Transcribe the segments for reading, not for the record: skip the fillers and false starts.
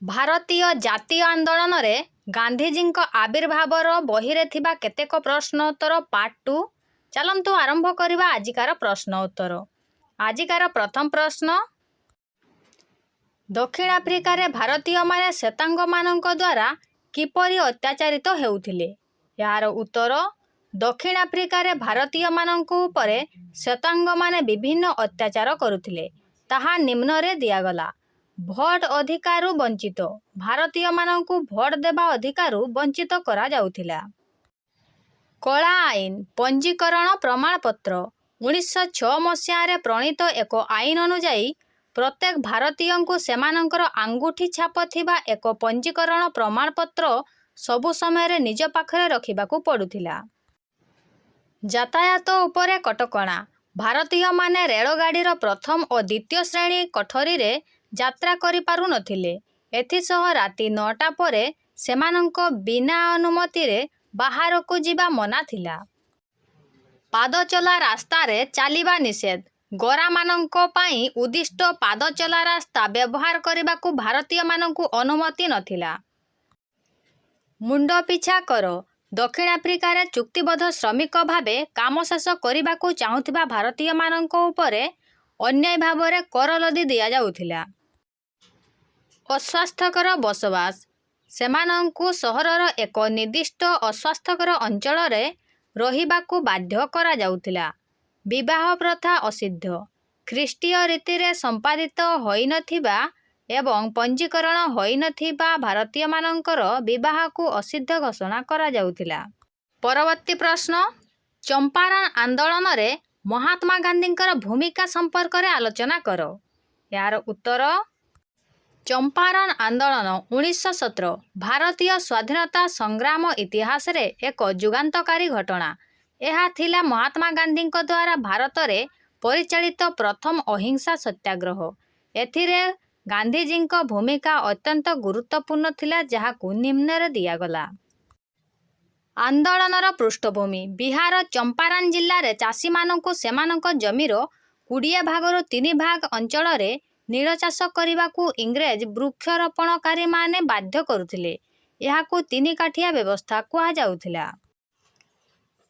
ଭାରତୀୟ ଜାତୀୟ ଆନ୍ଦୋଳନରେ ଗାନ୍ଧିଜୀଙ୍କ ଆବିର୍ଭାବର ବହିରେ ଥିବା କେତେକ ପ୍ରଶ୍ନ ଉତ୍ତର ପାର୍ଟ 2। ଚାଲନ୍ତୁ ଆରମ୍ଭ କରିବା ଆଜିକାର ପ୍ରଶ୍ନ ଉତ୍ତର। ଆଜିକାର ପ୍ରଥମ ପ୍ରଶ୍ନ, ଦକ୍ଷିଣ ଆଫ୍ରିକାରେ ଭାରତୀୟମାନେ ଶ୍ଵେତାଙ୍ଗମାନଙ୍କ ଦ୍ୱାରା କିପରି ଅତ୍ୟାଚାରିତ ହେଉଥିଲେ? ଏହାର ଉତ୍ତର, ଦକ୍ଷିଣ ଆଫ୍ରିକାରେ ଭାରତୀୟମାନଙ୍କ ଉପରେ ଶ୍ଵେତାଙ୍ଗମାନେ ବିଭିନ୍ନ ଅତ୍ୟାଚାର କରୁଥିଲେ। ତାହା ନିମ୍ନରେ ଦିଆଗଲା। ଭୋଟ ଅଧିକାରରୁ ବଞ୍ଚିତ। ଭାରତୀୟମାନଙ୍କୁ ଭୋଟ ଦେବା ଅଧିକାରରୁ ବଞ୍ଚିତ କରାଯାଉଥିଲା। କଳା ଆଇନ, ପଞ୍ଜୀକରଣ ପ୍ରମାଣପତ୍ର। 1906 ମସିହାରେ ପ୍ରଣୀତ ଏକ ଆଇନ ଅନୁଯାୟୀ ପ୍ରତ୍ୟେକ ଭାରତୀୟଙ୍କୁ ସେମାନଙ୍କର ଆଙ୍ଗୁଠି ଛାପ ଥିବା ଏକ ପଞ୍ଜୀକରଣ ପ୍ରମାଣପତ୍ର ସବୁ ସମୟରେ ନିଜ ପାଖରେ ରଖିବାକୁ ପଡୁଥିଲା। ଯାତାୟାତ ଉପରେ କଟକଣା। ଭାରତୀୟମାନେ ରେଳଗାଡ଼ିର ପ୍ରଥମ ଓ ଦ୍ୱିତୀୟ ଶ୍ରେଣୀ କୋଠରୀରେ ଯାତ୍ରା କରିପାରୁନଥିଲେ। ଏଥିସହ ରାତି 9ଟା ପରେ ସେମାନଙ୍କ ବିନା ଅନୁମତିରେ ବାହାରକୁ ଯିବା ମନା ଥିଲା। ପାଦଚଲା ରାସ୍ତାରେ ଚାଲିବା ନିଷେଧ। ଗୋରାମାନଙ୍କ ପାଇଁ ଉଦ୍ଦିଷ୍ଟ ପାଦଚଲା ରାସ୍ତା ବ୍ୟବହାର କରିବାକୁ ଭାରତୀୟମାନଙ୍କୁ ଅନୁମତି ନଥିଲା। ମୁଣ୍ଡପିଛା କର। ଦକ୍ଷିଣ ଆଫ୍ରିକାରେ ଚୁକ୍ତିବଦ୍ଧ ଶ୍ରମିକ ଭାବେ କାମ ଶେଷ କରିବାକୁ ଚାହୁଁଥିବା ଭାରତୀୟମାନଙ୍କ ଉପରେ ଅନ୍ୟାୟ ଭାବରେ କର ଲଦି ଦିଆଯାଉଥିଲା। ଅସ୍ୱାସ୍ଥ୍ୟକର ବସବାସ। ସେମାନଙ୍କୁ ସହରର ଏକ ନିର୍ଦ୍ଦିଷ୍ଟ ଅସ୍ୱାସ୍ଥ୍ୟକର ଅଞ୍ଚଳରେ ରହିବାକୁ ବାଧ୍ୟ କରାଯାଉଥିଲା। ବିବାହ ପ୍ରଥା ଅସିଦ୍ଧ। ଖ୍ରୀଷ୍ଟୀୟ ରୀତିରେ ସମ୍ପାଦିତ ହୋଇନଥିବା ଏବଂ ପଞ୍ଜୀକରଣ ହୋଇନଥିବା ଭାରତୀୟମାନଙ୍କର ବିବାହକୁ ଅସିଦ୍ଧ ଘୋଷଣା କରାଯାଉଥିଲା। ପରବର୍ତ୍ତୀ ପ୍ରଶ୍ନ, ଚମ୍ପାରଣ ଆନ୍ଦୋଳନରେ ମହାତ୍ମା ଗାନ୍ଧୀଙ୍କର ଭୂମିକା ସମ୍ପର୍କରେ ଆଲୋଚନା କର। ଏହାର ଉତ୍ତର, ଚମ୍ପାରଣ ଆନ୍ଦୋଳନ 1917 ଭାରତୀୟ ସ୍ୱାଧୀନତା ସଂଗ୍ରାମ ଇତିହାସରେ ଏକ ଯୁଗାନ୍ତକାରୀ ଘଟଣା। ଏହା ଥିଲା ମହାତ୍ମା ଗାନ୍ଧୀଙ୍କ ଦ୍ୱାରା ଭାରତରେ ପରିଚାଳିତ ପ୍ରଥମ ଅହିଂସା ସତ୍ୟାଗ୍ରହ। ଏଥିରେ ଗାନ୍ଧିଜୀଙ୍କ ଭୂମିକା ଅତ୍ୟନ୍ତ ଗୁରୁତ୍ୱପୂର୍ଣ୍ଣ ଥିଲା, ଯାହାକୁ ନିମ୍ନରେ ଦିଆଗଲା। ଆନ୍ଦୋଳନର ପୃଷ୍ଠଭୂମି। ବିହାର ଚମ୍ପାରଣ ଜିଲ୍ଲାରେ ଚାଷୀମାନଙ୍କୁ ସେମାନଙ୍କ ଜମିର 20 ଭାଗରୁ 3 ଭାଗ ଅଞ୍ଚଳରେ ନୀଳ ଚାଷ କରିବାକୁ ଇଂରେଜ ବୃକ୍ଷରୋପଣକାରୀମାନେ ବାଧ୍ୟ କରୁଥିଲେ। ଏହାକୁ 3 କାଠିଆ ବ୍ୟବସ୍ଥା କୁହାଯାଉଥିଲା।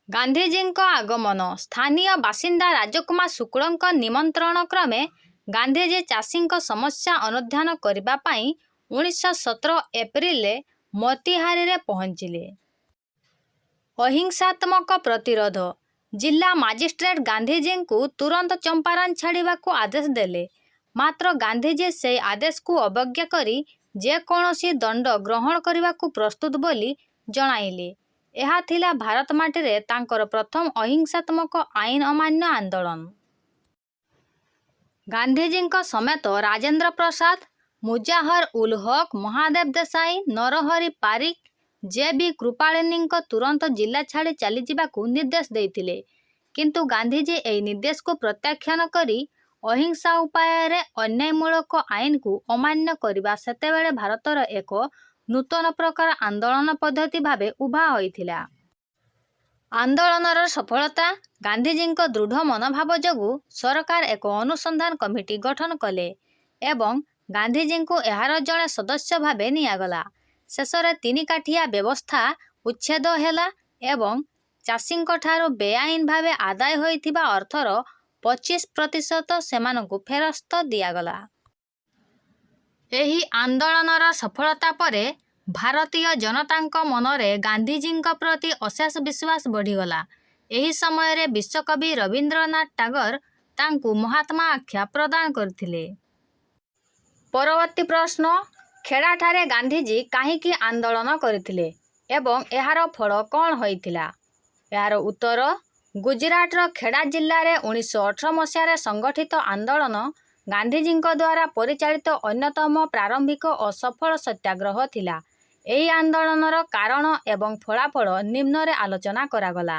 ଗାନ୍ଧିଜୀଙ୍କ ଆଗମନ। ସ୍ଥାନୀୟ ବାସିନ୍ଦା ରାଜକୁମାର ଶୁକ୍ଳଙ୍କ ନିମନ୍ତ୍ରଣ କ୍ରମେ ଗାନ୍ଧିଜୀ ଚାଷୀଙ୍କ ସମସ୍ୟା ଅନୁଧ୍ୟାନ କରିବା ପାଇଁ 1917 ଏପ୍ରିଲରେ ମୋତିହାରୀରେ ପହଞ୍ଚିଲେ। ଅହିଂସାତ୍ମକ ପ୍ରତିରୋଧ। ଜିଲ୍ଲା ମାଜିଷ୍ଟ୍ରେଟ ଗାନ୍ଧିଜୀଙ୍କୁ ତୁରନ୍ତ ଚମ୍ପାରଣ ଛାଡ଼ିବାକୁ ଆଦେଶ ଦେଲେ। ମାତ୍ର ଗାନ୍ଧିଜୀ ସେହି ଆଦେଶକୁ ଅବଜ୍ଞା କରି ଯେକୌଣସି ଦଣ୍ଡ ଗ୍ରହଣ କରିବାକୁ ପ୍ରସ୍ତୁତ ବୋଲି ଜଣାଇଲେ। ଏହା ଥିଲା ଭାରତ ମାଟିରେ ତାଙ୍କର ପ୍ରଥମ ଅହିଂସାତ୍ମକ ଆଇନ ଅମାନ୍ୟ ଆନ୍ଦୋଳନ। ଗାନ୍ଧିଜୀଙ୍କ ସମେତ ରାଜେନ୍ଦ୍ର ପ୍ରସାଦ, ମୁଜାହର ଉଲ ହକ, ମହାଦେବ ଦେଶାଇ, ନରହରି ପାରିକ, ଜେ.ବି. କୃପାଳିନୀଙ୍କ ତୁରନ୍ତ ଜିଲ୍ଲା ଛାଡ଼ି ଚାଲିଯିବାକୁ ନିର୍ଦ୍ଦେଶ ଦେଇଥିଲେ। କିନ୍ତୁ ଗାନ୍ଧିଜୀ ଏହି ନିର୍ଦ୍ଦେଶକୁ ପ୍ରତ୍ୟାଖ୍ୟାନ କରି ଅହିଂସା ଉପାୟରେ ଅନ୍ୟାୟମୂଳକ ଆଇନକୁ ଅମାନ୍ୟ କରିବା ସେତେବେଳେ ଭାରତର ଏକ ନୂତନ ପ୍ରକାର ଆନ୍ଦୋଳନ ପଦ୍ଧତି ଭାବେ ଉଭା ହୋଇଥିଲା। ଆନ୍ଦୋଳନର ସଫଳତା। ଗାନ୍ଧିଜୀଙ୍କ ଦୃଢ଼ ମନୋଭାବ ଯୋଗୁଁ ସରକାର ଏକ ଅନୁସନ୍ଧାନ କମିଟି ଗଠନ କଲେ ଏବଂ ଗାନ୍ଧିଜୀଙ୍କୁ ଏହାର ଜଣେ ସଦସ୍ୟ ଭାବେ ନିଆଗଲା। ଶେଷରେ 3 କାଠିଆ ବ୍ୟବସ୍ଥା ଉଚ୍ଛେଦ ହେଲା ଏବଂ ଚାଷୀଙ୍କଠାରୁ ବେଆଇନ ଭାବେ ଆଦାୟ ହୋଇଥିବା ଅର୍ଥର 25% ସେମାନଙ୍କୁ ଫେରସ୍ତ ଦିଆଗଲା। ଏହି ଆନ୍ଦୋଳନର ସଫଳତା ପରେ ଭାରତୀୟ ଜନତାଙ୍କ ମନରେ ଗାନ୍ଧିଜୀଙ୍କ ପ୍ରତି ଅଶେଷ ବିଶ୍ୱାସ ବଢ଼ିଗଲା। ଏହି ସମୟରେ ବିଶ୍ୱକବି ରବୀନ୍ଦ୍ରନାଥ ଟାଗୋର ତାଙ୍କୁ ମହାତ୍ମା ଆଖ୍ୟା ପ୍ରଦାନ କରିଥିଲେ। ପରବର୍ତ୍ତୀ ପ୍ରଶ୍ନ, ଖେଡ଼ାଠାରେ ଗାନ୍ଧିଜୀ କାହିଁକି ଆନ୍ଦୋଳନ କରିଥିଲେ ଏବଂ ଏହାର ଫଳ କ'ଣ ହୋଇଥିଲା? ଏହାର ଉତ୍ତର, ଗୁଜରାଟର ଖେଡ଼ା ଜିଲ୍ଲାରେ 1918 ମସିହାରେ ସଂଗଠିତ ଆନ୍ଦୋଳନ ଗାନ୍ଧିଜୀଙ୍କ ଦ୍ୱାରା ପରିଚାଳିତ ଅନ୍ୟତମ ପ୍ରାରମ୍ଭିକ ଓ ସଫଳ ସତ୍ୟାଗ୍ରହ ଥିଲା। ଏହି ଆନ୍ଦୋଳନର କାରଣ ଏବଂ ଫଳାଫଳ ନିମ୍ନରେ ଆଲୋଚନା କରାଗଲା।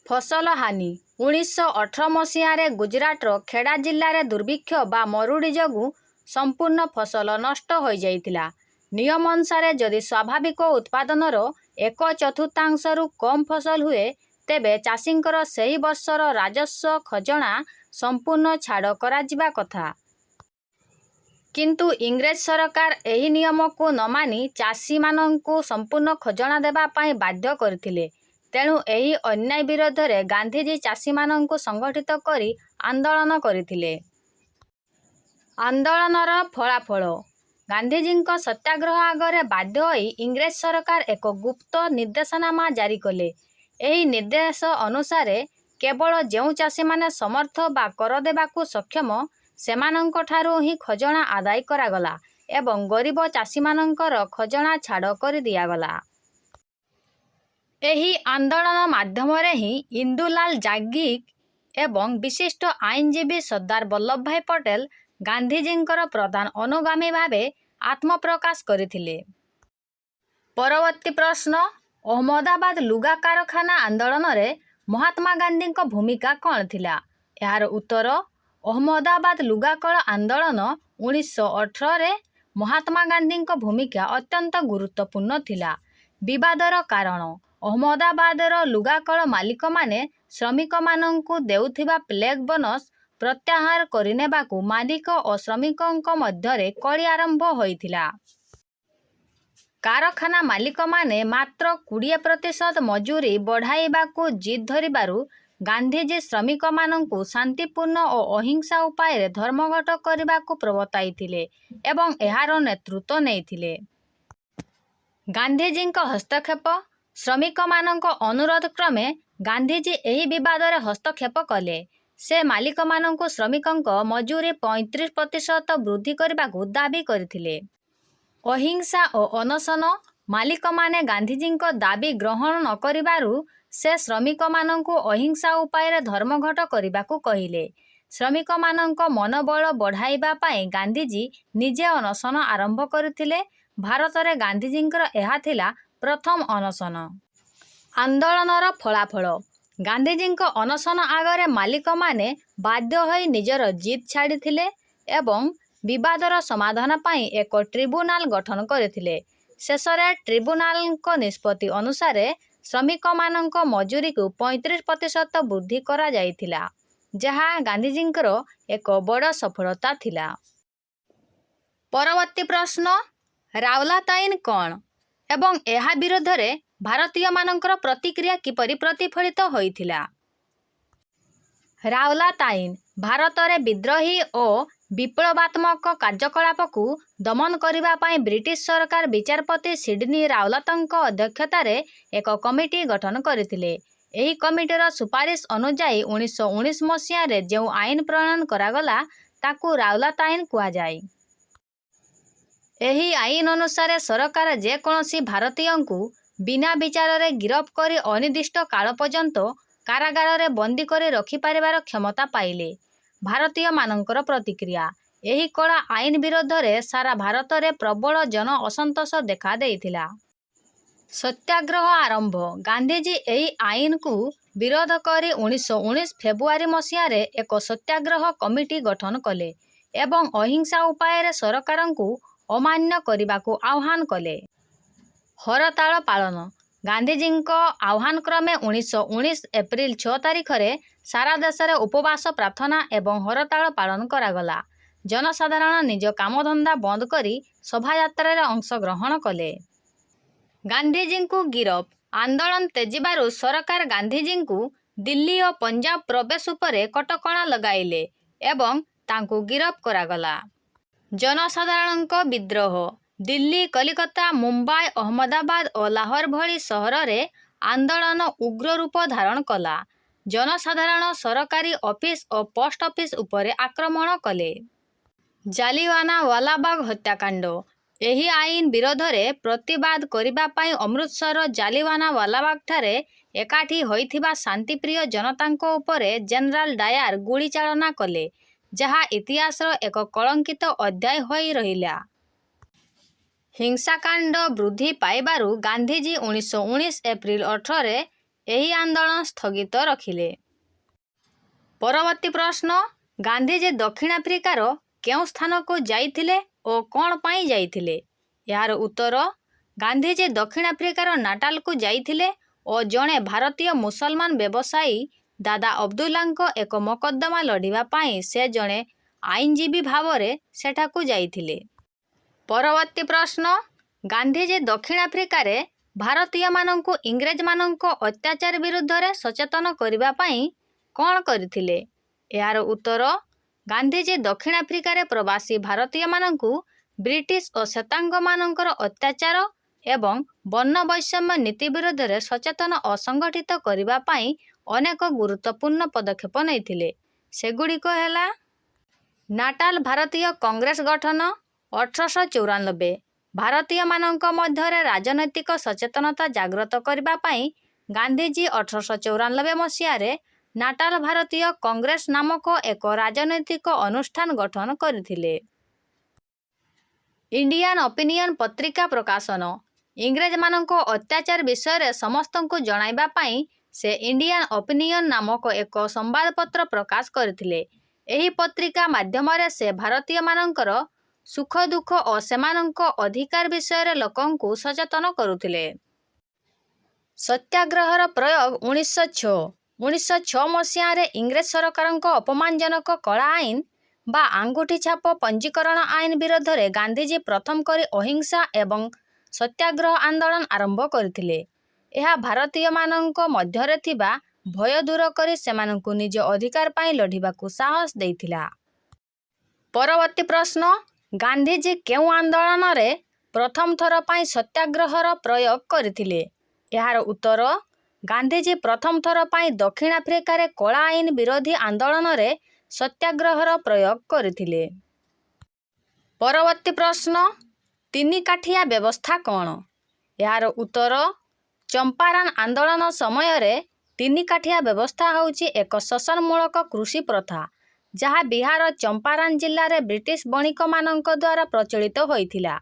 ଫସଲ ହାନି। 1918 ମସିହାରେ ଗୁଜରାଟର ଖେଡ଼ା ଜିଲ୍ଲାରେ ଦୁର୍ଭିକ୍ଷ ବା ମରୁଡ଼ି ଯୋଗୁଁ ସମ୍ପୂର୍ଣ୍ଣ ଫସଲ ନଷ୍ଟ ହୋଇଯାଇଥିଲା। ନିୟମ ଅନୁସାରେ ଯଦି ସ୍ୱାଭାବିକ ଉତ୍ପାଦନର 1/4ରୁ କମ୍ ଫସଲ ହୁଏ, ତେବେ ଚାଷୀଙ୍କର ସେହି ବର୍ଷର ରାଜସ୍ୱ ଖଜଣା ସମ୍ପୂର୍ଣ୍ଣ ଛାଡ଼ କରାଯିବା କଥା। କିନ୍ତୁ ଇଂରେଜ ସରକାର ଏହି ନିୟମକୁ ନ ମାନି ଚାଷୀମାନଙ୍କୁ ସମ୍ପୂର୍ଣ୍ଣ ଖଜଣା ଦେବା ପାଇଁ ବାଧ୍ୟ କରିଥିଲେ। ତେଣୁ ଏହି ଅନ୍ୟାୟ ବିରୋଧରେ ଗାନ୍ଧିଜୀ ଚାଷୀମାନଙ୍କୁ ସଂଗଠିତ କରି ଆନ୍ଦୋଳନ କରିଥିଲେ। ଆନ୍ଦୋଳନର ଫଳାଫଳ ଗାନ୍ଧିଜୀଙ୍କ ସତ୍ୟାଗ୍ରହ ଆଗରେ ବାଧ୍ୟ ହୋଇ ଇଂରେଜ ସରକାର ଏକ ଗୁପ୍ତ ନିର୍ଦ୍ଦେଶନାମା ଜାରି କଲେ। ଏହି ନିର୍ଦ୍ଦେଶ ଅନୁସାରେ କେବଳ ଯେଉଁ ଚାଷୀମାନେ ସମର୍ଥ ବା କର ଦେବାକୁ ସକ୍ଷମ ସେମାନଙ୍କଠାରୁ ହିଁ ଖଜଣା ଆଦାୟ କରାଗଲା ଏବଂ ଗରିବ ଚାଷୀମାନଙ୍କର ଖଜଣା ଛାଡ଼ କରି ଦିଆଗଲା। ଏହି ଆନ୍ଦୋଳନ ମାଧ୍ୟମରେ ହିଁ ଇନ୍ଦୁଲାଲ ଯାଜ୍ଞିକ ଏବଂ ବିଶିଷ୍ଟ ଆଇନଜୀବୀ ସର୍ଦ୍ଦାର ବଲ୍ଲଭଭାଇ ପଟେଲ ଗାନ୍ଧିଜୀଙ୍କର ପ୍ରଧାନ ଅନୁଗାମୀ ଭାବେ ଆତ୍ମପ୍ରକାଶ କରିଥିଲେ। ପରବର୍ତ୍ତୀ ପ୍ରଶ୍ନ ଅହମ୍ମଦାବାଦ ଲୁଗା କାରଖାନା ଆନ୍ଦୋଳନରେ ମହାତ୍ମା ଗାନ୍ଧୀଙ୍କ ଭୂମିକା କ'ଣ ଥିଲା? ଏହାର ଉତ୍ତର ଅହମ୍ମଦାବାଦ ଲୁଗାକଳ ଆନ୍ଦୋଳନ 1918ରେ ମହାତ୍ମା ଗାନ୍ଧୀଙ୍କ ଭୂମିକା ଅତ୍ୟନ୍ତ ଗୁରୁତ୍ୱପୂର୍ଣ୍ଣ ଥିଲା। ବିବାଦର କାରଣ ଅହମ୍ମଦାବାଦର ଲୁଗାକଳ ମାଲିକମାନେ ଶ୍ରମିକମାନଙ୍କୁ ଦେଉଥିବା ପ୍ଲେଗ ବୋନସ ପ୍ରତ୍ୟାହାର କରିନେବାକୁ ମାଲିକ ଓ ଶ୍ରମିକଙ୍କ ମଧ୍ୟରେ କଳି ଆରମ୍ଭ ହୋଇଥିଲା। କାରଖାନା ମାଲିକମାନେ ମାତ୍ର 20% ମଜୁରୀ ବଢ଼ାଇବାକୁ ଜିଦ୍ ଧରିବାରୁ ଗାନ୍ଧିଜୀ ଶ୍ରମିକମାନଙ୍କୁ ଶାନ୍ତିପୂର୍ଣ୍ଣ ଓ ଅହିଂସା ଉପାୟରେ ଧର୍ମଘଟ କରିବାକୁ ପ୍ରବର୍ତ୍ତାଇଥିଲେ ଏବଂ ଏହାର ନେତୃତ୍ୱ ନେଇଥିଲେ। ଗାନ୍ଧିଜୀଙ୍କ ହସ୍ତକ୍ଷେପ ଶ୍ରମିକମାନଙ୍କ ଅନୁରୋଧ କ୍ରମେ ଗାନ୍ଧିଜୀ ଏହି ବିବାଦରେ ହସ୍ତକ୍ଷେପ କଲେ। ସେ ମାଲିକମାନଙ୍କୁ ଶ୍ରମିକଙ୍କ ମଜୁରୀ 35% ବୃଦ୍ଧି କରିବାକୁ ଦାବି କରିଥିଲେ। ଅହିଂସା ଓ ଅନଶନ ମାଲିକମାନେ ଗାନ୍ଧିଜୀଙ୍କ ଦାବି ଗ୍ରହଣ ନ କରିବାରୁ ସେ ଶ୍ରମିକମାନଙ୍କୁ ଅହିଂସା ଉପାୟରେ ଧର୍ମଘଟ କରିବାକୁ କହିଲେ। ଶ୍ରମିକମାନଙ୍କ ମନୋବଳ ବଢ଼ାଇବା ପାଇଁ ଗାନ୍ଧିଜୀ ନିଜେ ଅନଶନ ଆରମ୍ଭ କରିଥିଲେ। ଭାରତରେ ଗାନ୍ଧିଜୀଙ୍କର ଏହା ଥିଲା ପ୍ରଥମ ଅନଶନ। ଆନ୍ଦୋଳନର ଫଳାଫଳ ଗାନ୍ଧିଜୀଙ୍କ ଅନଶନ ଆଗରେ ମାଲିକମାନେ ବାଧ୍ୟ ହୋଇ ନିଜର ଜିଦ୍ ଛାଡ଼ିଥିଲେ ଏବଂ ବିବାଦର ସମାଧାନ ପାଇଁ ଏକ ଟ୍ରିବ୍ୟୁନାଲ ଗଠନ କରିଥିଲେ। ଶେଷରେ ଟ୍ରିବ୍ୟୁନାଲଙ୍କ ନିଷ୍ପତ୍ତି ଅନୁସାରେ ଶ୍ରମିକମାନଙ୍କ ମଜୁରୀକୁ 35% ବୃଦ୍ଧି କରାଯାଇଥିଲା, ଯାହା ଗାନ୍ଧିଜୀଙ୍କର ଏକ ବଡ଼ ସଫଳତା ଥିଲା। ପରବର୍ତ୍ତୀ ପ୍ରଶ୍ନ ରାଓଲାତ ଆଇନ କ'ଣ ଏବଂ ଏହା ବିରୋଧରେ ଭାରତୀୟମାନଙ୍କର ପ୍ରତିକ୍ରିୟା କିପରି ପ୍ରତିଫଳିତ ହୋଇଥିଲା? ରାଓଲାତ ଆଇନ ଭାରତରେ ବିଦ୍ରୋହୀ ଓ ବିପ୍ଳବାତ୍ମକ କାର୍ଯ୍ୟକଳାପକୁ ଦମନ କରିବା ପାଇଁ ବ୍ରିଟିଶ ସରକାର ବିଚାରପତି ସିଡନୀ ରାଓଲାତଙ୍କ ଅଧ୍ୟକ୍ଷତାରେ ଏକ କମିଟି ଗଠନ କରିଥିଲେ। ଏହି କମିଟିର ସୁପାରିଶ ଅନୁଯାୟୀ 1919 ମସିହାରେ ଯେଉଁ ଆଇନ ପ୍ରଣୟନ କରାଗଲା ତାକୁ ରାଓଲାତ ଆଇନ କୁହାଯାଏ। ଏହି ଆଇନ ଅନୁସାରେ ସରକାର ଯେକୌଣସି ଭାରତୀୟଙ୍କୁ ବିନା ବିଚାରରେ ଗିରଫ କରି ଅନିର୍ଦ୍ଦିଷ୍ଟ କାଳ ପର୍ଯ୍ୟନ୍ତ କାରାଗାରରେ ବନ୍ଦୀ କରି ରଖିପାରିବାର କ୍ଷମତା ପାଇଲେ। ଭାରତୀୟମାନଙ୍କର ପ୍ରତିକ୍ରିୟା ଏହି କଡ଼ା ଆଇନ ବିରୋଧରେ ସାରା ଭାରତରେ ପ୍ରବଳ ଜନ ଅସନ୍ତୋଷ ଦେଖାଦେଇଥିଲା। ସତ୍ୟାଗ୍ରହ ଆରମ୍ଭ ଗାନ୍ଧିଜୀ ଏହି ଆଇନକୁ ବିରୋଧ କରି 1919 ଫେବୃଆରୀ ମସିହାରେ ଏକ ସତ୍ୟାଗ୍ରହ କମିଟି ଗଠନ କଲେ ଏବଂ ଅହିଂସା ଉପାୟରେ ସରକାରଙ୍କୁ ଅମାନ୍ୟ କରିବାକୁ ଆହ୍ୱାନ କଲେ। ହରତାଳ ପାଳନ ଗାନ୍ଧିଜୀଙ୍କ ଆହ୍ୱାନକ୍ରମେ 1919 ଏପ୍ରିଲ 6 ତାରିଖରେ ସାରା ଦେଶରେ ଉପବାସ ପ୍ରାର୍ଥନା ଏବଂ ହରତାଳ ପାଳନ କରାଗଲା। ଜନସାଧାରଣ ନିଜ କାମଧନ୍ଦା ବନ୍ଦ କରି ଶୋଭାଯାତ୍ରାରେ ଅଂଶଗ୍ରହଣ କଲେ। ଗାନ୍ଧିଜୀଙ୍କୁ ଗିରଫ ଆନ୍ଦୋଳନ ତେଜିବାରୁ ସରକାର ଗାନ୍ଧିଜୀଙ୍କୁ ଦିଲ୍ଲୀ ଓ ପଞ୍ଜାବ ପ୍ରବେଶ ଉପରେ କଟକଣା ଲଗାଇଲେ ଏବଂ ତାଙ୍କୁ ଗିରଫ କରାଗଲା। ଜନସାଧାରଣଙ୍କ ବିଦ୍ରୋହ ଦିଲ୍ଲୀ, କଲିକତା, ମୁମ୍ବାଇ, ଅହମ୍ମଦାବାଦ ଓ ଲାହୋର ଭଳି ସହରରେ ଆନ୍ଦୋଳନ ଉଗ୍ର ରୂପ ଧାରଣ କଲା। ଜନସାଧାରଣ ସରକାରୀ ଅଫିସ ଓ ପୋଷ୍ଟ ଅଫିସ ଉପରେ ଆକ୍ରମଣ କଲେ। ଜାଲିଆନାୱାଲାବାଗ ହତ୍ୟାକାଣ୍ଡ ଏହି ଆଇନ ବିରୋଧରେ ପ୍ରତିବାଦ କରିବା ପାଇଁ ଅମୃତସର ଜାଲିଆନାୱାଲାବାଗଠାରେ ଏକାଠି ହୋଇଥିବା ଶାନ୍ତିପ୍ରିୟ ଜନତାଙ୍କ ଉପରେ ଜେନେରାଲ ଡାୟାର ଗୁଳି ଚାଳନା କଲେ, ଯାହା ଇତିହାସର ଏକ କଳଙ୍କିତ ଅଧ୍ୟାୟ ହୋଇ ରହିଲା। ହିଂସାକାଣ୍ଡ ବୃଦ୍ଧି ପାଇବାରୁ ଗାନ୍ଧିଜୀ 1919 ଏପ୍ରିଲ 18ରେ ଏହି ଆନ୍ଦୋଳନ ସ୍ଥଗିତ ରଖିଲେ। ପରବର୍ତ୍ତୀ ପ୍ରଶ୍ନ ଗାନ୍ଧିଜୀ ଦକ୍ଷିଣ ଆଫ୍ରିକାର କେଉଁ ସ୍ଥାନକୁ ଯାଇଥିଲେ ଓ କ'ଣ ପାଇଁ ଯାଇଥିଲେ? ଏହାର ଉତ୍ତର ଗାନ୍ଧିଜୀ ଦକ୍ଷିଣ ଆଫ୍ରିକାର ନାଟାଲକୁ ଯାଇଥିଲେ ଓ ଜଣେ ଭାରତୀୟ ମୁସଲମାନ ବ୍ୟବସାୟୀ ଦାଦା ଅବଦୁଲ୍ଲାଙ୍କ ଏକ ମକଦ୍ଦମା ଲଢ଼ିବା ପାଇଁ ସେ ଜଣେ ଆଇନଜୀବୀ ଭାବରେ ସେଠାକୁ ଯାଇଥିଲେ। ପରବର୍ତ୍ତୀ ପ୍ରଶ୍ନ, ଗାନ୍ଧିଜୀ ଦକ୍ଷିଣ ଆଫ୍ରିକାରେ ଭାରତୀୟମାନଙ୍କୁ ଇଂରେଜମାନଙ୍କ ଅତ୍ୟାଚାର ବିରୁଦ୍ଧରେ ସଚେତନ କରିବା ପାଇଁ କ'ଣ କରିଥିଲେ? ଏହାର ଉତ୍ତର, ଗାନ୍ଧିଜୀ ଦକ୍ଷିଣ ଆଫ୍ରିକାରେ ପ୍ରବାସୀ ଭାରତୀୟମାନଙ୍କୁ ବ୍ରିଟିଶ ଓ ଶ୍ଵେତାଙ୍ଗମାନଙ୍କର ଅତ୍ୟାଚାର ଏବଂ ବର୍ଣ୍ଣ ବୈଷମ୍ୟ ନୀତି ବିରୁଦ୍ଧରେ ସଚେତନ ଓ ସଂଗଠିତ କରିବା ପାଇଁ ଅନେକ ଗୁରୁତ୍ୱପୂର୍ଣ୍ଣ ପଦକ୍ଷେପ ନେଇଥିଲେ। ସେଗୁଡ଼ିକ ହେଲା ନାଟାଲ ଭାରତୀୟ କଂଗ୍ରେସ ଗଠନ 1894, ଭାରତୀୟମାନଙ୍କ ମଧ୍ୟରେ ରାଜନୈତିକ ସଚେତନତା ଜାଗ୍ରତ କରିବା ପାଇଁ ଗାନ୍ଧିଜୀ 1894 ମସିହାରେ ନାଟାଲ ଭାରତୀୟ କଂଗ୍ରେସ ନାମକ ଏକ ରାଜନୈତିକ ଅନୁଷ୍ଠାନ ଗଠନ କରିଥିଲେ। ଇଣ୍ଡିଆନ ଓପିନିଅନ ପତ୍ରିକା ପ୍ରକାଶନ, ଇଂରେଜମାନଙ୍କ ଅତ୍ୟାଚାର ବିଷୟରେ ସମସ୍ତଙ୍କୁ ଜଣାଇବା ପାଇଁ ସେ ଇଣ୍ଡିଆନ ଓପିନିଅନ ନାମକ ଏକ ସମ୍ବାଦପତ୍ର ପ୍ରକାଶ କରିଥିଲେ। ଏହି ପତ୍ରିକା ମାଧ୍ୟମରେ ସେ ଭାରତୀୟମାନଙ୍କର ସୁଖ ଦୁଃଖ ଓ ସେମାନଙ୍କ ଅଧିକାର ବିଷୟରେ ଲୋକଙ୍କୁ ସଚେତନ କରୁଥିଲେ। ସତ୍ୟାଗ୍ରହର ପ୍ରୟୋଗ 1906 ମସିହାରେ ଇଂରେଜ ସରକାରଙ୍କ ଅପମାନଜନକ କଳା ଆଇନ ବା ଆଙ୍ଗୁଠି ଛାପ ପଞ୍ଜୀକରଣ ଆଇନ ବିରୋଧରେ ଗାନ୍ଧିଜୀ ପ୍ରଥମ କରି ଅହିଂସା ଏବଂ ସତ୍ୟାଗ୍ରହ ଆନ୍ଦୋଳନ ଆରମ୍ଭ କରିଥିଲେ। ଏହା ଭାରତୀୟମାନଙ୍କ ମଧ୍ୟରେ ଥିବା ଭୟ ଦୂର କରି ସେମାନଙ୍କୁ ନିଜ ଅଧିକାର ପାଇଁ ଲଢ଼ିବାକୁ ସାହସ ଦେଇଥିଲା। ପରବର୍ତ୍ତୀ ପ୍ରଶ୍ନ, ଗାନ୍ଧିଜୀ କେଉଁ ଆନ୍ଦୋଳନରେ ପ୍ରଥମ ଥର ପାଇଁ ସତ୍ୟାଗ୍ରହର ପ୍ରୟୋଗ କରିଥିଲେ? ଏହାର ଉତ୍ତର, ଗାନ୍ଧିଜୀ ପ୍ରଥମ ଥର ପାଇଁ ଦକ୍ଷିଣ ଆଫ୍ରିକାରେ କଳା ଆଇନ ବିରୋଧୀ ଆନ୍ଦୋଳନରେ ସତ୍ୟାଗ୍ରହର ପ୍ରୟୋଗ କରିଥିଲେ। ପରବର୍ତ୍ତୀ ପ୍ରଶ୍ନ, ତିନିକାଠିଆ ବ୍ୟବସ୍ଥା କ'ଣ? ଏହାର ଉତ୍ତର, ଚମ୍ପାରାନ ଆନ୍ଦୋଳନ ସମୟରେ ତିନିକାଠିଆ ବ୍ୟବସ୍ଥା ହେଉଛି ଏକ ଶୋଷଣମୂଳକ କୃଷି ପ୍ରଥା ଯାହା ବିହାର ଚମ୍ପାରାନ ଜିଲ୍ଲାରେ ବ୍ରିଟିଶ ବଣିକମାନଙ୍କ ଦ୍ୱାରା ପ୍ରଚଳିତ ହୋଇଥିଲା।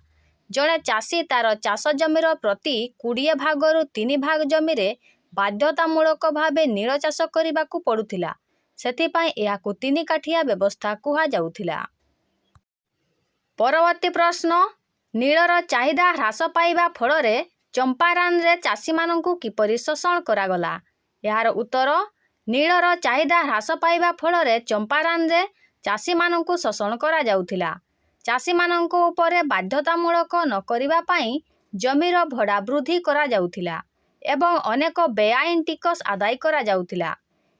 ଜଣେ ଚାଷୀ ତାର ଚାଷ ଜମିର ପ୍ରତି 20 ଭାଗରୁ 3 ଭାଗ ଜମିରେ ବାଧ୍ୟତାମୂଳକ ଭାବେ ନୀଳ ଚାଷ କରିବାକୁ ପଡୁଥିଲା। ସେଥିପାଇଁ ଏହାକୁ ତିନିକାଠିଆ ବ୍ୟବସ୍ଥା କୁହାଯାଉଥିଲା। ପରବର୍ତ୍ତୀ ପ୍ରଶ୍ନ, ନୀଳର ଚାହିଦା ହ୍ରାସ ପାଇବା ଫଳରେ ଚମ୍ପାରାନରେ ଚାଷୀମାନଙ୍କୁ କିପରି ଶୋଷଣ କରାଗଲା? ଏହାର ଉତ୍ତର, ନୀଳର ଚାହିଦା ହ୍ରାସ ପାଇବା ଫଳରେ ଚମ୍ପାରାନରେ ଚାଷୀମାନଙ୍କୁ ଶୋଷଣ କରାଯାଉଥିଲା। ଚାଷୀମାନଙ୍କ ଉପରେ ବାଧ୍ୟତାମୂଳକ ନ କରିବା ପାଇଁ ଜମିର ଭଡ଼ା ବୃଦ୍ଧି କରାଯାଉଥିଲା ଏବଂ ଅନେକ ବେଆଇନ ଟିକସ ଆଦାୟ କରାଯାଉଥିଲା।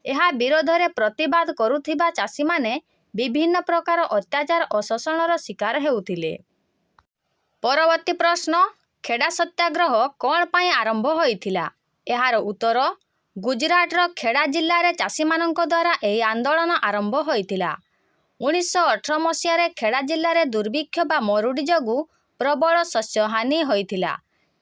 ଏହା ବିରୋଧରେ ପ୍ରତିବାଦ କରୁଥିବା ଚାଷୀମାନେ ବିଭିନ୍ନ ପ୍ରକାର ଅତ୍ୟାଚାର ଓ ଶୋଷଣର ଶିକାର ହେଉଥିଲେ। ପରବର୍ତ୍ତୀ ପ୍ରଶ୍ନ, ଖେଡ଼ା ସତ୍ୟାଗ୍ରହ କ'ଣ ପାଇଁ ଆରମ୍ଭ ହୋଇଥିଲା? ଏହାର ଉତ୍ତର, ଗୁଜରାଟର ଖେଡ଼ା ଜିଲ୍ଲାରେ ଚାଷୀମାନଙ୍କ ଦ୍ୱାରା ଏହି ଆନ୍ଦୋଳନ ଆରମ୍ଭ ହୋଇଥିଲା। 1918 ମସିହାରେ ଖେଡ଼ା ଜିଲ୍ଲାରେ ଦୁର୍ଭିକ୍ଷ ବା ମରୁଡ଼ି ଯୋଗୁଁ ପ୍ରବଳ ଶସ୍ୟହାନି ହୋଇଥିଲା,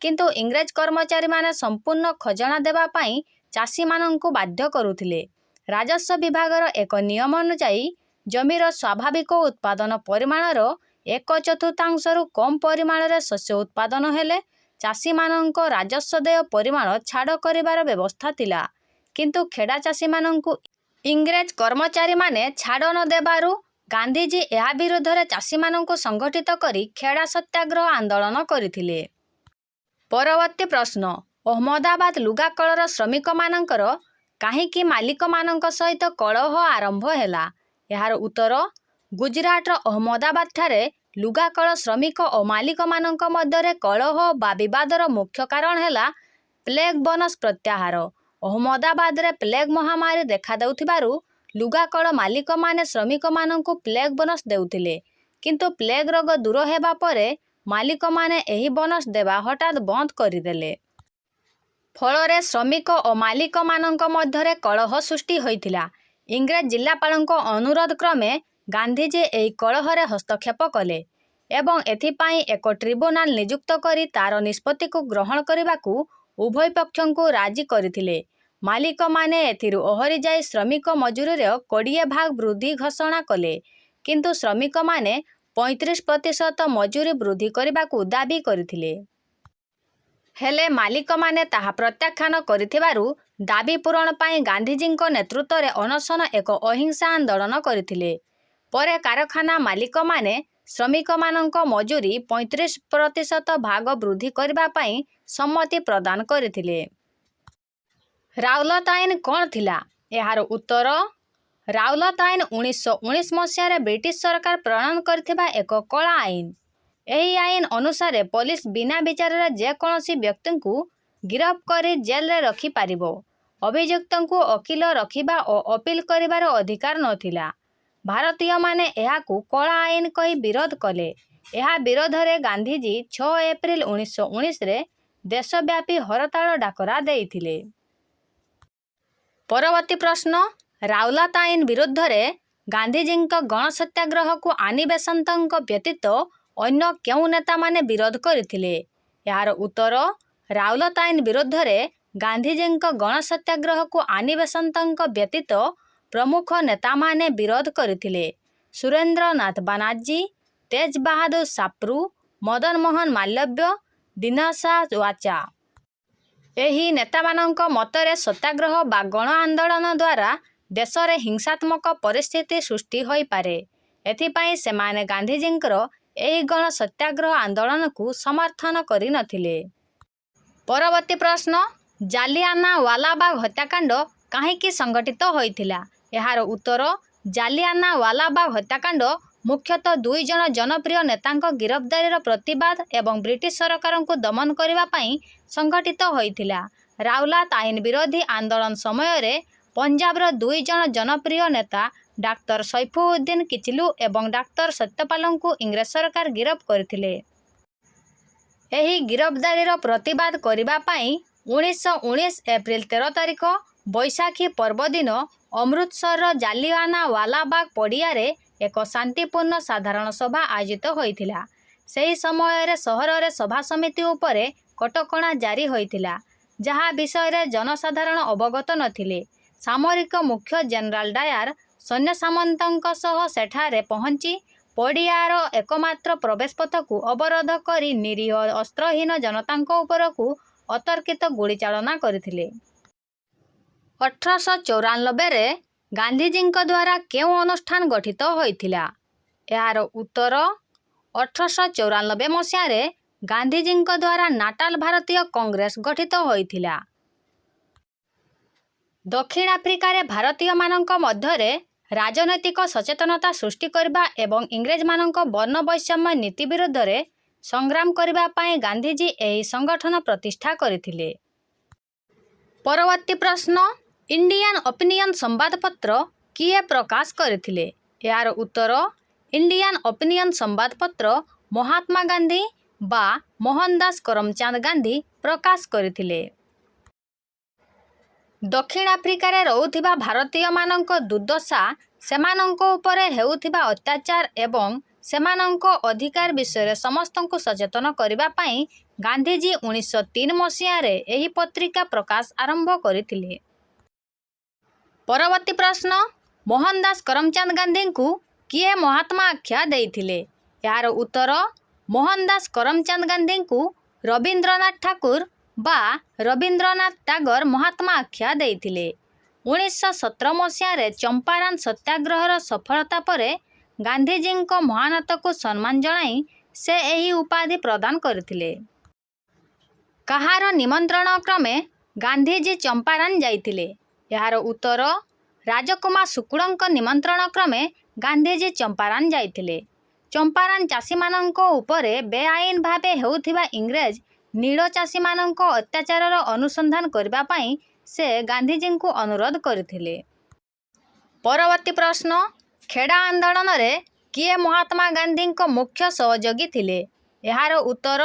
କିନ୍ତୁ ଇଂରେଜ କର୍ମଚାରୀମାନେ ସମ୍ପୂର୍ଣ୍ଣ ଖଜଣା ଦେବା ପାଇଁ ଚାଷୀମାନଙ୍କୁ ବାଧ୍ୟ କରୁଥିଲେ। ରାଜସ୍ୱ ବିଭାଗର ଏକ ନିୟମ ଅନୁଯାୟୀ ଜମିର ସ୍ୱାଭାବିକ ଉତ୍ପାଦନ ପରିମାଣର 1/4ରୁ କମ୍ ପରିମାଣରେ ଶସ୍ୟ ଉତ୍ପାଦନ ହେଲେ ଚାଷୀମାନଙ୍କ ରାଜସ୍ୱ ଦେୟ ପରିମାଣ ଛାଡ଼ କରିବାର ବ୍ୟବସ୍ଥା ଥିଲା, କିନ୍ତୁ ଖେଡ଼ା ଚାଷୀମାନଙ୍କୁ ଇଂରେଜ କର୍ମଚାରୀମାନେ ଛାଡ଼ ନ ଦେବାରୁ ଗାନ୍ଧିଜୀ ଏହା ବିରୁଦ୍ଧରେ ଚାଷୀମାନଙ୍କୁ ସଂଗଠିତ କରି ଖେଡ଼ା ସତ୍ୟାଗ୍ରହ ଆନ୍ଦୋଳନ କରିଥିଲେ। ପରବର୍ତ୍ତୀ ପ୍ରଶ୍ନ, ଅହମ୍ମଦାବାଦ ଲୁଗାକଳର ଶ୍ରମିକମାନଙ୍କର କାହିଁକି ମାଲିକମାନଙ୍କ ସହିତ କଳହ ଆରମ୍ଭ ହେଲା? ଏହାର ଉତ୍ତର, ଗୁଜରାଟର ଅହମ୍ମଦାବାଦଠାରେ ଲୁଗାକଳ ଶ୍ରମିକ ଓ ମାଲିକମାନଙ୍କ ମଧ୍ୟରେ କଳହ ବା ବିବାଦର ମୁଖ୍ୟ କାରଣ ହେଲା ପ୍ଲେଗ ବୋନସ ପ୍ରତ୍ୟାହାର। ଅହମ୍ମଦାବାଦରେ ପ୍ଲେଗ ମହାମାରୀ ଦେଖାଦେଉଥିବାରୁ ଲୁଗାକଳ ମାଲିକମାନେ ଶ୍ରମିକମାନଙ୍କୁ ପ୍ଲେଗ ବୋନସ ଦେଉଥିଲେ, କିନ୍ତୁ ପ୍ଲେଗ ରୋଗ ଦୂର ହେବା ପରେ ମାଲିକମାନେ ଏହି ବୋନସ ଦେବା ହଠାତ୍ ବନ୍ଦ କରିଦେଲେ। ଫଳରେ ଶ୍ରମିକ ଓ ମାଲିକମାନଙ୍କ ମଧ୍ୟରେ କଳହ ସୃଷ୍ଟି ହୋଇଥିଲା। ଇଂରେଜ ଜିଲ୍ଲାପାଳଙ୍କ ଅନୁରୋଧ କ୍ରମେ ଗାନ୍ଧିଜୀ ଏହି କଳହରେ ହସ୍ତକ୍ଷେପ କଲେ ଏବଂ ଏଥିପାଇଁ ଏକ ଟ୍ରିବ୍ୟୁନାଲ ନିଯୁକ୍ତ କରି ତାର ନିଷ୍ପତ୍ତିକୁ ଗ୍ରହଣ କରିବାକୁ ଉଭୟ ପକ୍ଷଙ୍କୁ ରାଜି କରିଥିଲେ। ମାଲିକମାନେ ଏଥିରୁ ଓହରି ଯାଇ ଶ୍ରମିକ ମଜୁରୀର 20 ଭାଗ ବୃଦ୍ଧି ଘୋଷଣା କଲେ, କିନ୍ତୁ ଶ୍ରମିକମାନେ 35% ମଜୁରୀ ବୃଦ୍ଧି କରିବାକୁ ଦାବି କରିଥିଲେ। ହେଲେ ମାଲିକମାନେ ତାହା ପ୍ରତ୍ୟାଖ୍ୟାନ କରିଥିବାରୁ ଦାବି ପୂରଣ ପାଇଁ ଗାନ୍ଧିଜୀଙ୍କ ନେତୃତ୍ୱରେ ଅନଶନ ଏକ ଅହିଂସା ଆନ୍ଦୋଳନ କରିଥିଲେ। ପରେ କାରଖାନା ମାଲିକମାନେ ଶ୍ରମିକମାନଙ୍କ ମଜୁରୀ 35% ଭାଗ ବୃଦ୍ଧି କରିବା ପାଇଁ ସମ୍ମତି ପ୍ରଦାନ କରିଥିଲେ। ରାଉଲତ ଆଇନ କ'ଣ ଥିଲା? ଏହାର ଉତ୍ତର, ରାଉଲାତ ଆଇନ 1919 ମସିହାରେ ବ୍ରିଟିଶ ସରକାର ପ୍ରଣୟନ କରିଥିବା ଏକ କଳା ଆଇନ। ଏହି ଆଇନ ଅନୁସାରେ ପୋଲିସ ବିନା ବିଚାରରେ ଯେକୌଣସି ବ୍ୟକ୍ତିଙ୍କୁ ଗିରଫ କରି ଜେଲରେ ରଖିପାରିବ। ଅଭିଯୁକ୍ତଙ୍କୁ ଓକିଲ ରଖିବା ଓ ଅପିଲ କରିବାର ଅଧିକାର ନଥିଲା। ଭାରତୀୟମାନେ ଏହାକୁ କଳା ଆଇନ କହି ବିରୋଧ କଲେ। ଏହା ବିରୋଧରେ ଗାନ୍ଧିଜୀ 6 ଏପ୍ରିଲ 1919ରେ ଦେଶବ୍ୟାପୀ ହରତାଳ ଡାକରା ଦେଇଥିଲେ। ପରବର୍ତ୍ତୀ ପ୍ରଶ୍ନ, ରାଉଲାତ ଆଇନ ବିରୁଦ୍ଧରେ ଗାନ୍ଧିଜୀଙ୍କ ଗଣସତ୍ୟାଗ୍ରହକୁ ଆନି ବେସାନ୍ତଙ୍କ ବ୍ୟତୀତ ଅନ୍ୟ କେଉଁ ନେତାମାନେ ବିରୋଧ କରିଥିଲେ? ଏହାର ଉତ୍ତର, ରାଉଲାତ ଆଇନ ବିରୁଦ୍ଧରେ ଗାନ୍ଧିଜୀଙ୍କ ଗଣସତ୍ୟାଗ୍ରହକୁ ଆନି ବେସାନ୍ତଙ୍କ ବ୍ୟତୀତ ପ୍ରମୁଖ ନେତାମାନେ ବିରୋଧ କରିଥିଲେ। ସୁରେନ୍ଦ୍ରନାଥ ବାନାର୍ଜୀ, ତେଜ ବାହାଦୁର ସାପ୍ରୁ, ମଦନ ମୋହନ ମାଲବ୍ୟ, ଦୀନଦୟାଲ ୱାଚା। ଏହି ନେତାମାନଙ୍କ ମତରେ ସତ୍ୟାଗ୍ରହ ବା ଗଣ ଆନ୍ଦୋଳନ ଦ୍ୱାରା ଦେଶରେ ହିଂସାତ୍ମକ ପରିସ୍ଥିତି ସୃଷ୍ଟି ହୋଇପାରେ। ଏଥିପାଇଁ ସେମାନେ ଗାନ୍ଧିଜୀଙ୍କର ଏହି ଗଣ ସତ୍ୟାଗ୍ରହ ଆନ୍ଦୋଳନକୁ ସମର୍ଥନ କରିନଥିଲେ। ପରବର୍ତ୍ତୀ ପ୍ରଶ୍ନ, ଜାଲିଆନାୱାଲାବାଗ ହତ୍ୟାକାଣ୍ଡ କାହିଁକି ସଂଘଟିତ ହୋଇଥିଲା? ଏହାର ଉତ୍ତର, ଜାଲିଆନାୱାଲାବାଗ ହତ୍ୟାକାଣ୍ଡ ମୁଖ୍ୟତଃ 2 ଜଣ ଜନପ୍ରିୟ ନେତାଙ୍କ ଗିରଫଦାରୀର ପ୍ରତିବାଦ ଏବଂ ବ୍ରିଟିଶ ସରକାରଙ୍କୁ ଦମନ କରିବା ପାଇଁ ସଂଘଟିତ ହୋଇଥିଲା। ରାଉଲାତ ଆଇନ ବିରୋଧୀ ଆନ୍ଦୋଳନ ସମୟରେ ପଞ୍ଜାବର 2 ଜଣ ଜନପ୍ରିୟ ନେତା ଡାକ୍ତର ସୈଫୁଦ୍ଦିନ କିଚଲୁ ଏବଂ ଡାକ୍ତର ସତ୍ୟପାଲଙ୍କୁ ଇଂରେଜ ସରକାର ଗିରଫ କରିଥିଲେ। ଏହି ଗିରଫଦାରୀର ପ୍ରତିବାଦ କରିବା ପାଇଁ 1919 ଏପ୍ରିଲ 13 ତାରିଖ ବୈଶାଖୀ ପର୍ବ ଦିନ ଅମୃତସରର ଜାଲିଆନାୱାଲାବାଗ ପଡ଼ିଆରେ ଏକ ଶାନ୍ତିପୂର୍ଣ୍ଣ ସାଧାରଣ ସଭା ଆୟୋଜିତ ହୋଇଥିଲା। ସେହି ସମୟରେ ସହରରେ ସଭାସମିତି ଉପରେ କଟକଣା ଜାରି ହୋଇଥିଲା, ଯାହା ବିଷୟରେ ଜନସାଧାରଣ ଅବଗତ ନଥିଲେ। ସାମରିକ ମୁଖ୍ୟ ଜେନେରାଲ ଡାୟାର ସୈନ୍ୟସାମନ୍ତଙ୍କ ସହ ସେଠାରେ ପହଞ୍ଚି ପଡ଼ିଆର એકમાત્ર ପ୍ରବେଶପଥକୁ ଅବରୋଧ କରି ନିରୀହ ଅସ୍ତ୍ରହୀନ ଜନତାଙ୍କ ଉପରକୁ ଅତର୍କିତ ଗୁଳିଚାଳନା କରିଥିଲେ। 1894ରେ ଗାନ୍ଧିଜୀଙ୍କ ଦ୍ୱାରା କେଉଁ ଅନୁଷ୍ଠାନ ଗଠିତ ହୋଇଥିଲା? ଏହାର ଉତ୍ତର, 1894 ମସିହାରେ ଗାନ୍ଧିଜୀଙ୍କ ଦ୍ୱାରା ନାଟାଲ ଭାରତୀୟ କଂଗ୍ରେସ ଗଠିତ ହୋଇଥିଲା। ଦକ୍ଷିଣ ଆଫ୍ରିକାରେ ଭାରତୀୟମାନଙ୍କ ମଧ୍ୟରେ ରାଜନୈତିକ ସଚେତନତା ସୃଷ୍ଟି କରିବା ଏବଂ ଇଂରେଜମାନଙ୍କ ବର୍ଣ୍ଣ ବୈଷମ୍ୟ ନୀତି ବିରୁଦ୍ଧରେ ସଂଗ୍ରାମ କରିବା ପାଇଁ ଗାନ୍ଧିଜୀ ଏହି ସଂଗଠନ ପ୍ରତିଷ୍ଠା କରିଥିଲେ। ପରବର୍ତ୍ତୀ ପ୍ରଶ୍ନ, ଇଣ୍ଡିଆନ ଓପିନିଅନ ସମ୍ବାଦପତ୍ର କିଏ ପ୍ରକାଶ କରିଥିଲେ? ଏହାର ଉତ୍ତର, ଇଣ୍ଡିଆନ ଓପିନିଅନ ସମ୍ବାଦପତ୍ର ମହାତ୍ମା ଗାନ୍ଧୀ ବା ମୋହନଦାସ କରମଚାନ୍ଦ ଗାନ୍ଧୀ ପ୍ରକାଶ କରିଥିଲେ। ଦକ୍ଷିଣ ଆଫ୍ରିକାରେ ରହୁଥିବା ଭାରତୀୟମାନଙ୍କ ଦୁର୍ଦ୍ଦଶା, ସେମାନଙ୍କ ଉପରେ ହେଉଥିବା ଅତ୍ୟାଚାର ଏବଂ ସେମାନଙ୍କ ଅଧିକାର ବିଷୟରେ ସମସ୍ତଙ୍କୁ ସଚେତନ କରିବା ପାଇଁ ଗାନ୍ଧିଜୀ 1903 ମସିହାରେ ଏହି ପତ୍ରିକା ପ୍ରକାଶ ଆରମ୍ଭ କରିଥିଲେ। ପରବର୍ତ୍ତୀ ପ୍ରଶ୍ନ, ମୋହନଦାସ କରମଚାନ୍ଦ ଗାନ୍ଧୀଙ୍କୁ କିଏ ମହାତ୍ମା ଆଖ୍ୟା ଦେଇଥିଲେ? ଏହାର ଉତ୍ତର, ମୋହନଦାସ କରମଚାନ୍ଦ ଗାନ୍ଧୀଙ୍କୁ ରବୀନ୍ଦ୍ରନାଥ ଠାକୁର ବା ରବୀନ୍ଦ୍ରନାଥ ଟାଗୋର ମହାତ୍ମା ଆଖ୍ୟା ଦେଇଥିଲେ। 1917 ମସିହାରେ ଚମ୍ପାରାନ ସତ୍ୟାଗ୍ରହର ସଫଳତା ପରେ ଗାନ୍ଧିଜୀଙ୍କ ମହାନତାକୁ ସମ୍ମାନ ଜଣାଇ ସେ ଏହି ଉପାଧି ପ୍ରଦାନ କରିଥିଲେ। କାହାର ନିମନ୍ତ୍ରଣ କ୍ରମେ ଗାନ୍ଧିଜୀ ଚମ୍ପାରାନ ଯାଇଥିଲେ? ଏହାର ଉତ୍ତର, ରାଜକୁମାର ଶୁକ୍ଳଙ୍କ ନିମନ୍ତ୍ରଣ କ୍ରମେ ଗାନ୍ଧିଜୀ ଚମ୍ପାରାନ ଯାଇଥିଲେ। ଚମ୍ପାରାନ ଚାଷୀମାନଙ୍କ ଉପରେ ବେଆଇନ ଭାବେ ହେଉଥିବା ଇଂରେଜ ନୀଳ ଚାଷୀମାନଙ୍କ ଅତ୍ୟାଚାରର ଅନୁସନ୍ଧାନ କରିବା ପାଇଁ ସେ ଗାନ୍ଧିଜୀଙ୍କୁ ଅନୁରୋଧ କରିଥିଲେ। ପରବର୍ତ୍ତୀ ପ୍ରଶ୍ନ, ଖେଡ଼ା ଆନ୍ଦୋଳନରେ କିଏ ମହାତ୍ମା ଗାନ୍ଧୀଙ୍କ ମୁଖ୍ୟ ସହଯୋଗୀ ଥିଲେ? ଏହାର ଉତ୍ତର,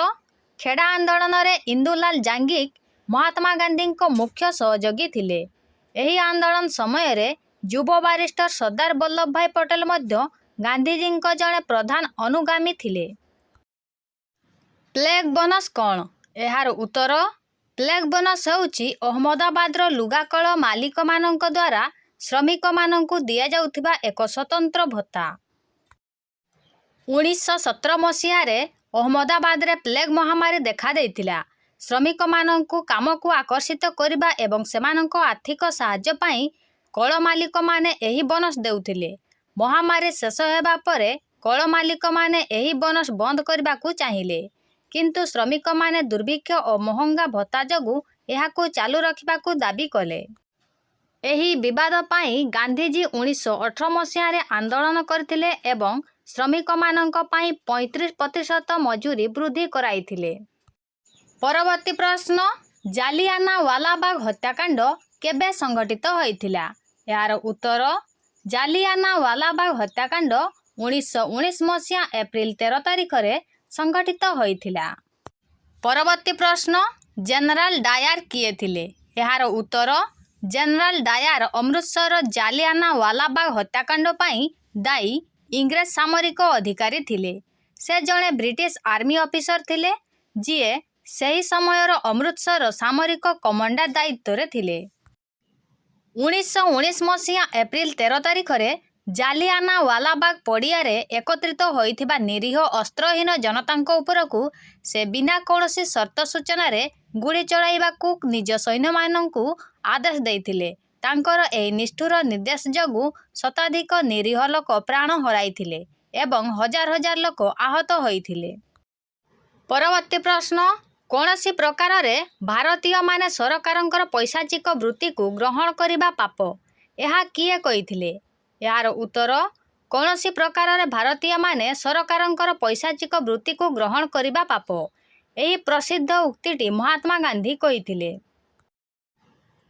ଖେଡ଼ା ଆନ୍ଦୋଳନରେ ଇନ୍ଦୁଲାଲ ଜାଙ୍ଗିକ ମହାତ୍ମା ଗାନ୍ଧୀଙ୍କ ମୁଖ୍ୟ ସହଯୋଗୀ ଥିଲେ। ଏହି ଆନ୍ଦୋଳନ ସମୟରେ ଯୁବ ବାରିଷ୍ଟର ସର୍ଦ୍ଦାର ବଲ୍ଲଭ ଭାଇ ପଟେଲ ମଧ୍ୟ ଗାନ୍ଧିଜୀଙ୍କ ଜଣେ ପ୍ରଧାନ ଅନୁଗାମୀ ଥିଲେ। ପ୍ଲେଗ ବୋନସ କ'ଣ? ଏହାର ଉତ୍ତର, ପ୍ଲେଗ ବୋନସ ହେଉଛି ଅହମ୍ମଦାବାଦର ଲୁଗାକଳ ମାଲିକମାନଙ୍କ ଦ୍ୱାରା ଶ୍ରମିକମାନଙ୍କୁ ଦିଆଯାଉଥିବା ଏକ ସ୍ୱତନ୍ତ୍ର ଭତ୍ତା। 1917 ମସିହାରେ ଅହମ୍ମଦାବାଦରେ ପ୍ଲେଗ ମହାମାରୀ ଦେଖାଦେଇଥିଲା। ଶ୍ରମିକମାନଙ୍କୁ କାମକୁ ଆକର୍ଷିତ କରିବା ଏବଂ ସେମାନଙ୍କ ଆର୍ଥିକ ସାହାଯ୍ୟ ପାଇଁ କଳ ମାଲିକମାନେ ଏହି ବୋନସ ଦେଉଥିଲେ। ମହାମାରୀ ଶେଷ ହେବା ପରେ କଳ ମାଲିକମାନେ ଏହି ବୋନସ ବନ୍ଦ କରିବାକୁ ଚାହିଁଲେ, କିନ୍ତୁ ଶ୍ରମିକମାନେ ଦୁର୍ଭିକ୍ଷ ଓ ମହଙ୍ଗା ଭତ୍ତା ଯୋଗୁଁ ଏହାକୁ ଚାଲୁ ରଖିବାକୁ ଦାବି କଲେ। ଏହି ବିବାଦ ପାଇଁ ଗାନ୍ଧିଜୀ 1918 ମସିହାରେ ଆନ୍ଦୋଳନ କରିଥିଲେ ଏବଂ ଶ୍ରମିକମାନଙ୍କ ପାଇଁ 35% ମଜୁରୀ ବୃଦ୍ଧି କରାଇଥିଲେ। ପରବର୍ତ୍ତୀ ପ୍ରଶ୍ନ, ଜାଲିଆନାୱାଲାବାଗ ହତ୍ୟାକାଣ୍ଡ କେବେ ସଂଘଟିତ ହୋଇଥିଲା? ଏହାର ଉତ୍ତର, ଜାଲିଆନାୱାଲାବାଗ ହତ୍ୟାକାଣ୍ଡ 1919 ମସିହା ଏପ୍ରିଲ 13 ତାରିଖରେ ସଂଘଟିତ ହୋଇଥିଲା। ପରବର୍ତ୍ତୀ ପ୍ରଶ୍ନ, ଜେନେରାଲ ଡାୟାର କିଏ ଥିଲେ? ଏହାର ଉତ୍ତର, ଜେନେରାଲ ଡାୟାର ଅମୃତସରର ଜାଲିଆନାୱାଲାବାଗ ହତ୍ୟାକାଣ୍ଡ ପାଇଁ ଦାୟୀ ଇଂରେଜ ସାମରିକ ଅଧିକାରୀ ଥିଲେ। ସେ ଜଣେ ବ୍ରିଟିଶ ଆର୍ମି ଅଫିସର ଥିଲେ, ଯିଏ ସେହି ସମୟର ଅମୃତସରର ସାମରିକ କମାଣ୍ଡର ଦାୟିତ୍ୱରେ ଥିଲେ। 1919 ମସିହା ଏପ୍ରିଲ 13 ତାରିଖରେ ଜାଲିଆନାୱାଲାବାଗ ପଡ଼ିଆରେ ଏକତ୍ରିତ ହୋଇଥିବା ନିରୀହ ଅସ୍ତ୍ରହୀନ ଜନତାଙ୍କ ଉପରକୁ ସେ ବିନା କୌଣସି ସର୍ତ୍ତ ସୂଚନାରେ ଗୁଳି ଚଳାଇବାକୁ ନିଜ ସୈନ୍ୟମାନଙ୍କୁ ଆଦେଶ ଦେଇଥିଲେ। ତାଙ୍କର ଏହି ନିଷ୍ଠୁର ନିର୍ଦ୍ଦେଶ ଯୋଗୁଁ ଶତାଧିକ ନିରୀହ ଲୋକ ପ୍ରାଣ ହରାଇଥିଲେ ଏବଂ ହଜାର ହଜାର ଲୋକ ଆହତ ହୋଇଥିଲେ। ପରବର୍ତ୍ତୀ ପ୍ରଶ୍ନ, କୌଣସି ପ୍ରକାରରେ ଭାରତୀୟମାନେ ସରକାରଙ୍କର ପୈଶାଚିକ ବୃତ୍ତିକୁ ଗ୍ରହଣ କରିବା ପାପ? ଏହା କିଏ କହିଥିଲେ? ଏହାର ଉତ୍ତର, କୌଣସି ପ୍ରକାରରେ ଭାରତୀୟମାନେ ସରକାରଙ୍କର ପୈଶାଚିକ ବୃତ୍ତିକୁ ଗ୍ରହଣ କରିବା ପାପ। ଏହି ପ୍ରସିଦ୍ଧ ଉକ୍ତିଟି ମହାତ୍ମା ଗାନ୍ଧୀ କହିଥିଲେ।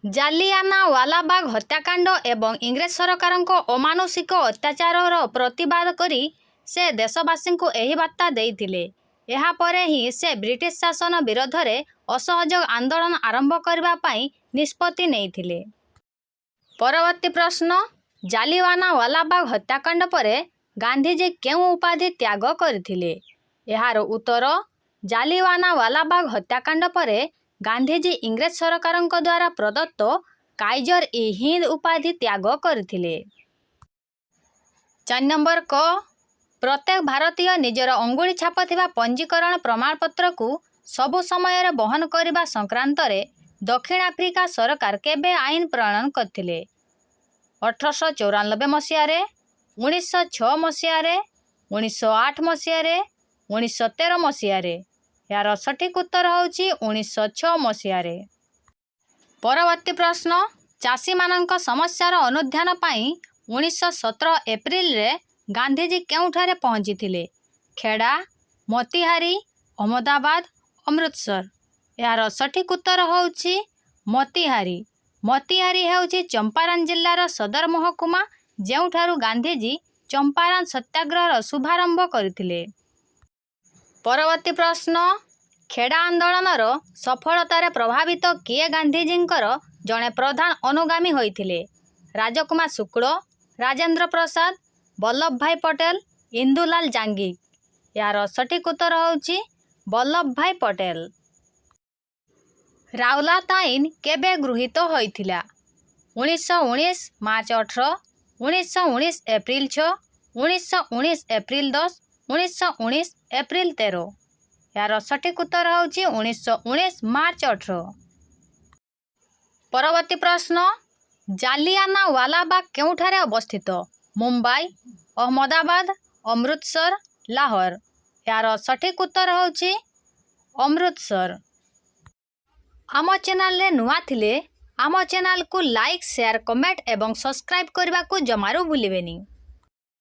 ଜାଲିଆନାୱାଲାବାଗ ହତ୍ୟାକାଣ୍ଡ ଏବଂ ଇଂରେଜ ସରକାରଙ୍କ ଅମାନୁଷିକ ଅତ୍ୟାଚାରର ପ୍ରତିବାଦ କରି ସେ ଦେଶବାସୀଙ୍କୁ ଏହି ବାର୍ତ୍ତା ଦେଇଥିଲେ। ଏହାପରେ ହିଁ ସେ ବ୍ରିଟିଶ ଶାସନ ବିରୋଧରେ ଅସହଯୋଗ ଆନ୍ଦୋଳନ ଆରମ୍ଭ କରିବା ପାଇଁ ନିଷ୍ପତ୍ତି ନେଇଥିଲେ। ପରବର୍ତ୍ତୀ ପ୍ରଶ୍ନ, ଜାଲିଆନାୱାଲାବାଗ ହତ୍ୟାକାଣ୍ଡ ପରେ ଗାନ୍ଧିଜୀ କେଉଁ ଉପାଧି ତ୍ୟାଗ କରିଥିଲେ? ଏହାର ଉତ୍ତର, ଜାଲିଆନାୱାଲାବାଗ ହତ୍ୟାକାଣ୍ଡ ପରେ ଗାନ୍ଧିଜୀ ଇଂରେଜ ସରକାରଙ୍କ ଦ୍ୱାରା ପ୍ରଦତ୍ତ କାଇଜର-ଇ-ହିନ୍ଦ ଉପାଧି ତ୍ୟାଗ କରିଥିଲେ। 4 ନମ୍ବର କ, ପ୍ରତ୍ୟେକ ଭାରତୀୟ ନିଜର ଅଙ୍ଗୁଳି ଛାପ ଥିବା ପଞ୍ଜୀକରଣ ପ୍ରମାଣପତ୍ରକୁ ସବୁ ସମୟରେ ବହନ କରିବା ସଂକ୍ରାନ୍ତରେ ଦକ୍ଷିଣ ଆଫ୍ରିକା ସରକାର କେବେ ଆଇନ ପ୍ରଣୟନ କରିଥିଲେ? 1894 ମସିହାରେ, 1906 ମସିହାରେ, 1908 ମସିହାରେ, 1913 ମସିହାରେ? ଏହାର ସଠିକ ଉତ୍ତର ହେଉଛି 1906 ମସିହାରେ। ପରବର୍ତ୍ତୀ ପ୍ରଶ୍ନ, ଚାଷୀମାନଙ୍କ ସମସ୍ୟାର ଅନୁଧ୍ୟାନ ପାଇଁ 1917 ଏପ୍ରିଲରେ ଗାନ୍ଧିଜୀ କେଉଁଠାରେ ପହଞ୍ଚିଥିଲେ? ଖେଡ଼ା, ମୋତିହାରୀ, ଅହମ୍ମଦାବାଦ, ଅମୃତସର? ଏହାର ସଠିକ ଉତ୍ତର ହେଉଛି ମୋତିହାରୀ। ମୋତିହାରୀ ହେଉଛି ଚମ୍ପାରନ ଜିଲ୍ଲାର ସଦର ମହକୁମା, ଯେଉଁଠାରୁ ଗାନ୍ଧିଜୀ ଚମ୍ପାରନ ସତ୍ୟାଗ୍ରହର ଶୁଭାରମ୍ଭ କରିଥିଲେ। ପରବର୍ତ୍ତୀ ପ୍ରଶ୍ନ, ଖେଡ଼ା ଆନ୍ଦୋଳନର ସଫଳତାରେ ପ୍ରଭାବିତ କିଏ ଗାନ୍ଧିଜୀଙ୍କର ଜଣେ ପ୍ରଧାନ ଅନୁଗାମୀ ହୋଇଥିଲେ? ରାଜକୁମାର ଶୁକ୍ଳ, ରାଜେନ୍ଦ୍ର ପ୍ରସାଦ, ବଲ୍ଲଭଭାଇ ପଟେଲ, ଇନ୍ଦୁଲାଲ ଜାଙ୍ଗିର? ଏହାର ସଠିକ ଉତ୍ତର ହେଉଛି ବଲ୍ଲଭଭାଇ ପଟେଲ। ରାଓଲାତ ଆଇନ କେବେ ଗୃହୀତ ହୋଇଥିଲା? 1919 ମାର୍ଚ୍ଚ 18, 1919 ଏପ୍ରିଲ 6, 1919 ଏପ୍ରିଲ 10, 1919 ଏପ୍ରିଲ 13? ଏହାର ସଠିକ ଉତ୍ତର ହେଉଛି 1919 ମାର୍ଚ୍ଚ 18। ପରବର୍ତ୍ତୀ ପ୍ରଶ୍ନ, ଜାଲିଆନାୱାଲାବାଗ କେଉଁଠାରେ ଅବସ୍ଥିତ? ମୁମ୍ବାଇ, ଅହମ୍ମଦାବାଦ, ଅମୃତସର, ଲାହୋର? ଏହାର ସଠିକ ଉତ୍ତର ହେଉଛି ଅମୃତସର। ଆମ ଚ୍ୟାନେଲରେ ନୂଆ ଥିଲେ ଆମ ଚ୍ୟାନେଲକୁ ଲାଇକ୍, ସେୟାର, କମେଣ୍ଟ ଏବଂ ସବସ୍କ୍ରାଇବ୍ କରିବାକୁ ଜମାରୁ ଭୁଲିବେନି।